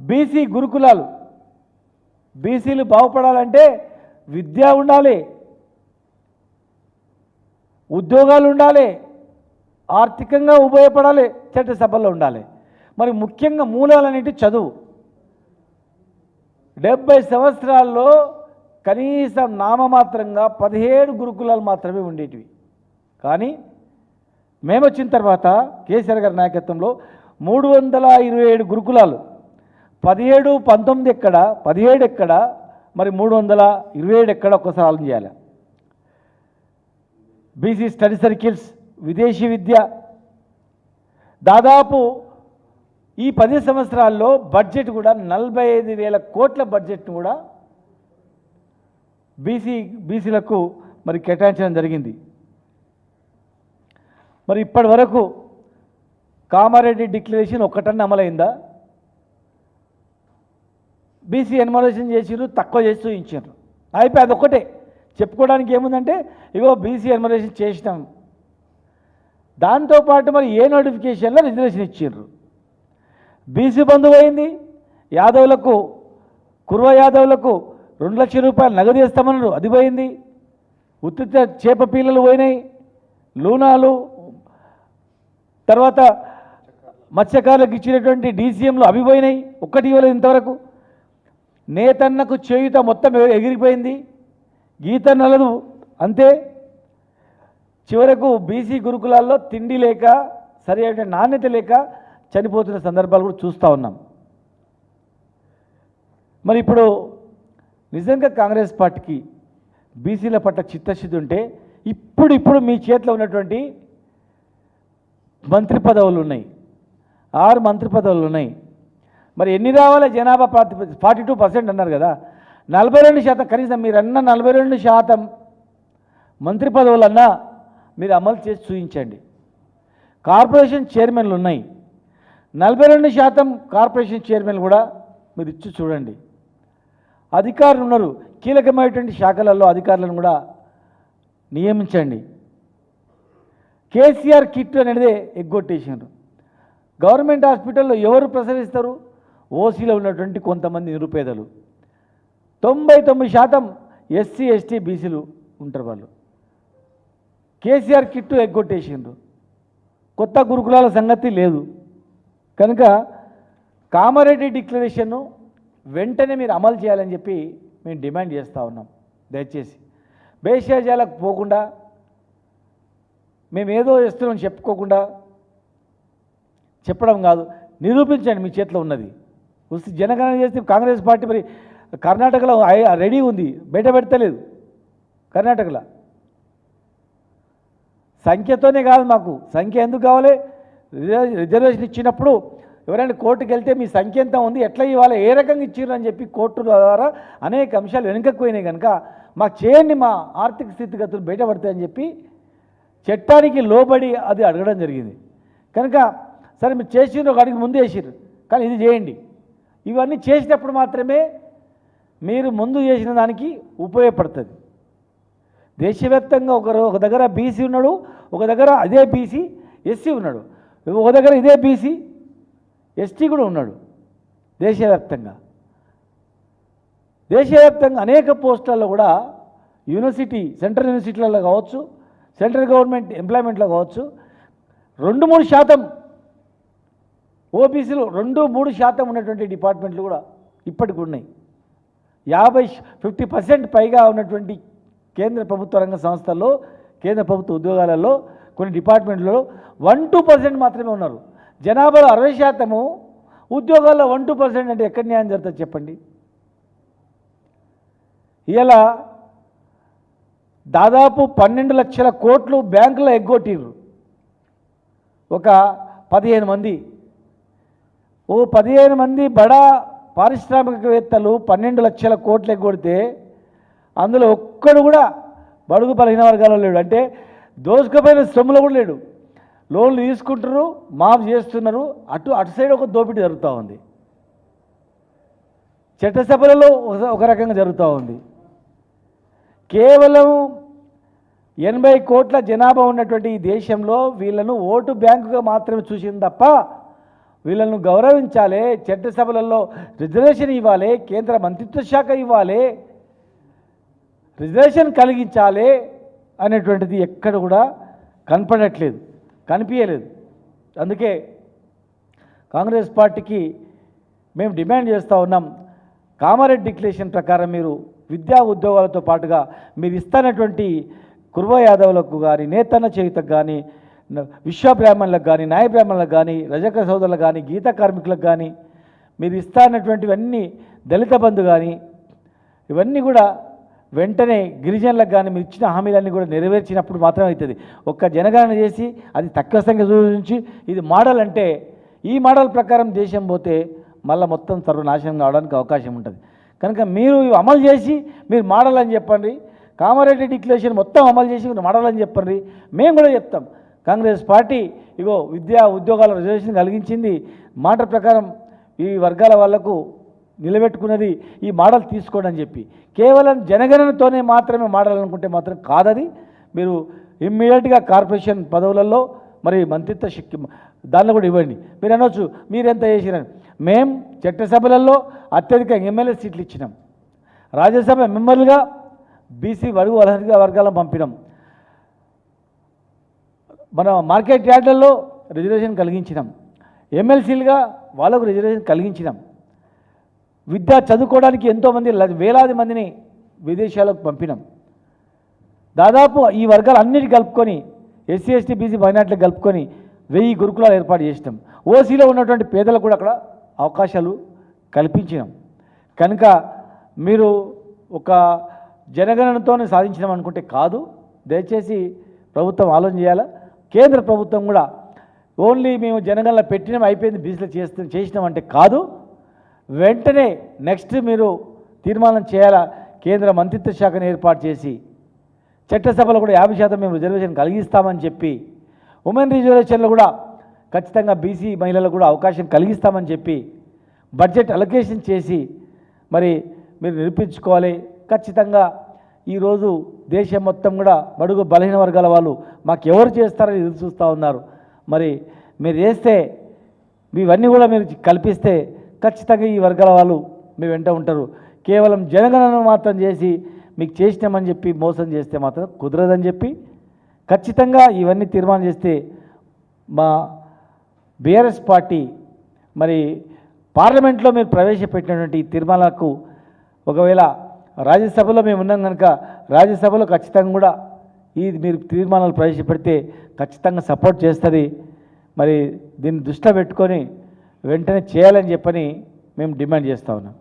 BC గురుకులాలు, బీసీలు బాగుపడాలంటే విద్య ఉండాలి, ఉద్యోగాలు ఉండాలి, ఆర్థికంగా ఉపయోగపడాలి, చట్టసభల్లో ఉండాలి. మరి ముఖ్యంగా మూలాలన్నింటి చదువు. 70 సంవత్సరాల్లో కనీసం నామమాత్రంగా 17 గురుకులాలు మాత్రమే ఉండేటివి. కానీ మేము వచ్చిన తర్వాత కేసీఆర్ గారి నాయకత్వంలో 327 గురుకులాలు, 17, 19 ఎక్కడ, 17 ఎక్కడ, మరి 327 ఎక్కడ ఒక్కసారి ఆలోచన చేయాలి. బీసీ స్టడీ సర్కిల్స్, విదేశీ విద్య, దాదాపు ఈ 10 సంవత్సరాల్లో బడ్జెట్ కూడా 45,000 కోట్ల బడ్జెట్ను కూడా బీసీలకు మరి కేటాయించడం జరిగింది. మరి ఇప్పటి వరకు కామారెడ్డి డిక్లరేషన్ ఒక్కటన్నా అమలైందా? బీసీ ఎన్యుమరేషన్ చేసిర్రు, తక్కువ చేసి చూపించారు, అయిపోయి అదొక్కటే చెప్పుకోవడానికి ఏముందంటే ఇగో బీసీ ఎన్యుమరేషన్ చేసినాం. దాంతోపాటు మరి ఏ నోటిఫికేషన్లో రిజర్వేషన్ ఇచ్చిర్రు. బీసీ బంధు పోయింది, యాదవులకు, కుర్వ యాదవులకు 2 లక్షల రూపాయలు నగదు ఇస్తామన్నారు, అది పోయింది. ఉత్తిత చేప పిల్లలు పోయినాయి, లూనాలు, తర్వాత మత్స్యకారులకు ఇచ్చినటువంటి డీసీఎంలు అవి పోయినాయి, ఒక్కటి ఇవ్వలేదు ఇంతవరకు. నేతన్నకు చేయుత మొత్తం ఎగిరిపోయింది, గీత నలదు అంతే. చివరకు బీసీ గురుకులాల్లో తిండి లేక, సరి అయిన నాణ్యత లేక చనిపోతున్న సందర్భాలు కూడా చూస్తూ ఉన్నాం. మరి ఇప్పుడు నిజంగా కాంగ్రెస్ పార్టీకి బీసీల పట్ల చిత్తశుద్ధి ఉంటే ఇప్పుడు మీ చేతిలో ఉన్నటువంటి మంత్రి పదవులు ఉన్నాయి, 6 మంత్రి పదవులు ఉన్నాయి. మరి ఎన్ని రావాలి? జనాభా 42% అన్నారు కదా, 42%, కనీసం మీరన్న 42% మంత్రి పదవులన్నా మీరు అమలు చేసి చూపించండి. కార్పొరేషన్ చైర్మన్లు ఉన్నాయి, 42% కార్పొరేషన్ చైర్మన్లు కూడా మీరు ఇచ్చి చూడండి. అధికారులు ఉన్నారు, కీలకమైనటువంటి శాఖలలో అధికారులను కూడా నియమించండి. కేసీఆర్ కిట్ అనేది ఎగ్గొట్టేసారు. గవర్నమెంట్ హాస్పిటల్లో ఎవరు ప్రసవిస్తారు? ఓసీలో ఉన్నటువంటి కొంతమంది నిరుపేదలు. 99% ఎస్సీ, ఎస్టీ, బీసీలు ఉంటారు వాళ్ళు. కేసీఆర్ కిట్టు ఎగ్గొట్టేసిండ్రు, కొత్త గురుకులాల సంగతి లేదు. కనుక కామారెడ్డి డిక్లరేషన్ను వెంటనే మీరు అమలు చేయాలని చెప్పి మేము డిమాండ్ చేస్తూ ఉన్నాం. దయచేసి భేషజాలకు పోకుండా, మేము ఏదో చేస్తున్నాం చెప్పుకోకుండా, చెప్పడం కాదు, నిరూపించండి మీ చేతిలో ఉన్నది. వస్తే జనగణన చేస్తే కాంగ్రెస్ పార్టీ మరి కర్ణాటకలో రెడీ ఉంది, బయట పెడతలేదు. కర్ణాటకలో సంఖ్యతోనే కాదు, మాకు సంఖ్య ఎందుకు కావాలి? రిజర్వేషన్ ఇచ్చినప్పుడు ఎవరైనా కోర్టుకు వెళ్తే మీ సంఖ్య ఎంత ఉంది, ఎట్లా ఇవ్వాలి, ఏ రకంగా ఇచ్చిర్రు అని చెప్పి కోర్టు ద్వారా అనేక అంశాలు వెనుకకు పోయినాయి. కనుక మాకు చేయండి, మా ఆర్థిక స్థితిగతులు బయటపడతాయని చెప్పి చట్టానికి లోబడి అది అడగడం జరిగింది. కనుక సరే మీరు చేసిండ్రు, ఒక అడిగి ముందు వేసిర్రు, కానీ ఇది చేయండి. ఇవన్నీ చేసినప్పుడు మాత్రమే మీరు ముందు చేసిన దానికి ఉపయోగపడుతుంది. దేశవ్యాప్తంగా ఒక దగ్గర బీసీ ఉన్నాడు, ఒక దగ్గర అదే బీసీ ఎస్సీ ఉన్నాడు, ఒక దగ్గర ఇదే బీసీ ఎస్టీ కూడా ఉన్నాడు. దేశవ్యాప్తంగా అనేక పోస్టులలో కూడా యూనివర్సిటీ, సెంట్రల్ యూనివర్సిటీలలో కావచ్చు, సెంట్రల్ గవర్నమెంట్ ఎంప్లాయ్మెంట్లో కావచ్చు, 2-3% ఓబీసీలు 2-3% ఉన్నటువంటి డిపార్ట్మెంట్లు కూడా ఇప్పటికి ఉన్నాయి. 50% పైగా ఉన్నటువంటి కేంద్ర ప్రభుత్వ రంగ సంస్థల్లో, కేంద్ర ప్రభుత్వ ఉద్యోగాలలో, కొన్ని డిపార్ట్మెంట్లలో 1-2% మాత్రమే ఉన్నారు. జనాభాలో 60%, ఉద్యోగాల్లో 1-2% అంటే ఎక్కడ న్యాయం జరుగుతుంది చెప్పండి? ఇలా దాదాపు 12 లక్షల కోట్లు బ్యాంకులో ఎగ్గొట్టిర్రు. ఒక 15 మంది, 15 మంది బడా పారిశ్రామికవేత్తలు 12 లక్షల కోట్లు ఎగ్గొడితే అందులో ఒక్కడు కూడా బడుగు బలహీన వర్గాల్లో లేడు. అంటే దోసుకుపోయిన సొమ్ములో కూడా లేడు. లోన్లు తీసుకుంటున్నారు, మాఫ్ చేస్తున్నారు, అటు సైడ్ ఒక దోపిడీ జరుగుతూ ఉంది. చట్టసభలలో ఒక రకంగా జరుగుతూ ఉంది. కేవలం 80 కోట్ల జనాభా ఉన్నటువంటి ఈ దేశంలో వీళ్ళను ఓటు బ్యాంకుగా మాత్రమే చూసింది తప్ప వీళ్ళను గౌరవించాలి, చట్టసభలలో రిజర్వేషన్ ఇవ్వాలి, కేంద్ర మంత్రిత్వ శాఖ ఇవ్వాలి, రిజర్వేషన్ కలిగించాలి అనేటువంటిది ఎక్కడ కూడా కనపడట్లేదు, కనిపించలేదు. అందుకే కాంగ్రెస్ పార్టీకి మేము డిమాండ్ చేస్తూ ఉన్నాం, కామారెడ్డి డిక్లరేషన్ ప్రకారం మీరు విద్యా ఉద్యోగాలతో పాటుగా మీరు ఇస్తున్నటువంటి కుర్వ యాదవులకు కానీ, నేతన్న చేయుతకు కానీ, విశ్వబ్రాహ్మణులకు కానీ, న్యాయ బ్రాహ్మణులకు కానీ, రజక సోదరులకు కానీ, గీత కార్మికులకు కానీ మీరు ఇస్తున్నటువంటివన్నీ, దళిత బంధు కానీ ఇవన్నీ కూడా వెంటనే గిరిజనులకు కానీ మీరు ఇచ్చిన హామీలన్నీ కూడా నెరవేర్చినప్పుడు మాత్రమే అవుతుంది. ఒక్క జనగణన చేసి అది తక్కువ సంఖ్య చూపించి ఇది మోడల్ అంటే, ఈ మోడల్ ప్రకారం దేశం పోతే మళ్ళీ మొత్తం సర్వనాశనం కావడానికి అవకాశం ఉంటుంది. కనుక మీరు అమలు చేసి మీరు మోడల్ అని చెప్పండి, కామారెడ్డి డిక్లరేషన్ మొత్తం అమలు చేసి మీరు మోడల్ అని చెప్పండి. మేము కూడా చెప్తాం, కాంగ్రెస్ పార్టీ ఇగో విద్యా ఉద్యోగాల రిజర్వేషన్ కలిగించింది, మాట ప్రకారం ఈ వర్గాల వాళ్లకు నిలబెట్టుకున్నది, ఈ మోడల్ తీసుకోండి అని చెప్పి. కేవలం జనగణనతోనే మాత్రమే మోడల్ అనుకుంటే మాత్రం కాదది. మీరు ఇమ్మీడియట్గా కార్పొరేషన్ పదవులలో మరి మంత్రిత్వ శక్తి దానిలో కూడా ఇవ్వండి. మీరు అనొచ్చు మీరెంత చేసిరని. మేము చట్టసభలలో అత్యధిక ఎమ్మెల్యే సీట్లు ఇచ్చినాం, రాజ్యసభ మెంబర్లుగా బీసీ బడుగు బలహీన వర్గాలను పంపినాం, మన మార్కెట్ యార్డులలో రిజర్వేషన్ కలిగించినాం, ఎమ్మెల్సీలుగా వాళ్ళకు రిజర్వేషన్ కలిగించినాం. విద్య చదువుకోవడానికి ఎంతోమంది వేలాది మందిని విదేశాలకు పంపినాం. దాదాపు ఈ వర్గాలు అన్నిటి కలుపుకొని ఎస్సీ ఎస్టీ బీసీ మైనార్టీలకు కలుపుకొని 1000 గురుకులాలు ఏర్పాటు చేసినాం. ఓసీలో ఉన్నటువంటి పేదలకు కూడా అక్కడ అవకాశాలు కల్పించినాం. కనుక మీరు ఒక జనగణనతోనే సాధించినాం అనుకుంటే కాదు. దయచేసి ప్రభుత్వం ఆలోచన చేయాలా. కేంద్ర ప్రభుత్వం కూడా ఓన్లీ మేము జనగణన పెట్టినాం అయిపోయింది బీసీలో చేసినామంటే కాదు. వెంటనే నెక్స్ట్ మీరు తీర్మానం చేయాలా. కేంద్ర మంత్రిత్వ శాఖను ఏర్పాటు చేసి చట్టసభలో కూడా 50% మేము రిజర్వేషన్ కలిగిస్తామని చెప్పి, ఉమెన్ రిజర్వేషన్లో కూడా ఖచ్చితంగా బీసీ మహిళలకు కూడా అవకాశం కలిగిస్తామని చెప్పి బడ్జెట్ అలొకేషన్ చేసి మరి మీరు నిరూపించుకోవాలి. ఖచ్చితంగా ఈరోజు దేశం మొత్తం కూడా బడుగు బలహీన వర్గాల వాళ్ళు మాకు ఎవరు చేస్తారని ఎదురు చూస్తూ ఉన్నారు. మరి మీరు చేస్తే ఇవన్నీ కూడా మీరు కల్పిస్తే ఖచ్చితంగా ఈ వర్గాల వాళ్ళు మీ వెంట ఉంటారు. కేవలం జనగణన మాత్రం చేసి మీకు చేసినామని చెప్పి మోసం చేస్తే మాత్రం కుదరదని చెప్పి ఖచ్చితంగా ఇవన్నీ తీర్మానం చేస్తే మా బీఆర్ఎస్ పార్టీ మరి పార్లమెంట్లో మీరు ప్రవేశపెట్టినటువంటి ఈ తీర్మానాలకు ఒకవేళ రాజ్యసభలో మేము ఉన్నాం కనుక రాజ్యసభలో ఖచ్చితంగా కూడా ఈ మీరు తీర్మానాలు ప్రవేశపెడితే ఖచ్చితంగా సపోర్ట్ చేస్తుంది. మరి దీన్ని దృష్టిలో పెట్టుకొని వెంటనే చేయాలని చెప్పని మేము డిమాండ్ చేస్తూ ఉన్నాం.